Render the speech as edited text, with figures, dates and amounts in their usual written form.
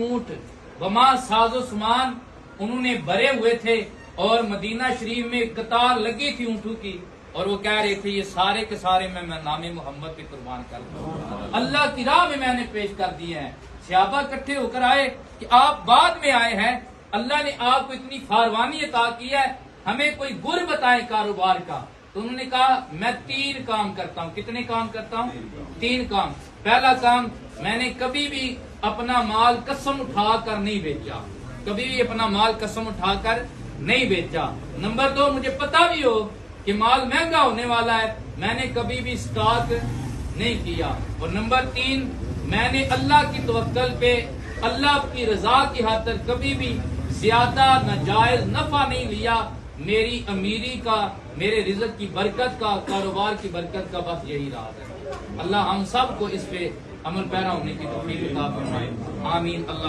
ऊंट वमा साजो सामान उन्होंने भरे हुए थे और मदीना शरीफ में कतार लगी थी ऊंटों की और वो कह रहे थे ये सारे के सारे मैं नामे मोहम्मद पे कुर्बान कर दूं, अल्लाह की राह में मैंने पेश कर दिए हैं। सहाबा इकट्ठे होकर आए कि आप बाद में आए हैं, अल्लाह ने आपको इतनी फारवानी अता की है, हमें कोई गुर बताए कारोबार का। तो उन्होंने कहा मैं 3 काम करता हूँ। कितने काम करता हूँ? 3 काम। पहला काम, मैंने कभी भी अपना माल कसम उठाकर नहीं बेचा, कभी भी अपना माल कसम उठाकर नहीं बेचा। नंबर 2, मुझे पता भी हो कि माल महंगा होने वाला है, मैंने कभी भी स्टॉक नहीं किया। और नंबर 3, मैंने अल्लाह की तवक्कल पे अल्लाह की रजा की खातिर कभी भी ज्यादा नाजायज नफा नहीं लिया। मेरी अमीरी का, मेरे रिज़्क़ की बरकत का, कारोबार की बरकत का बस यही राज है। अल्लाह हम सब को इस पे अमल पैरा होने की तौफीक अता फरमाए। आमीन। अल्लाह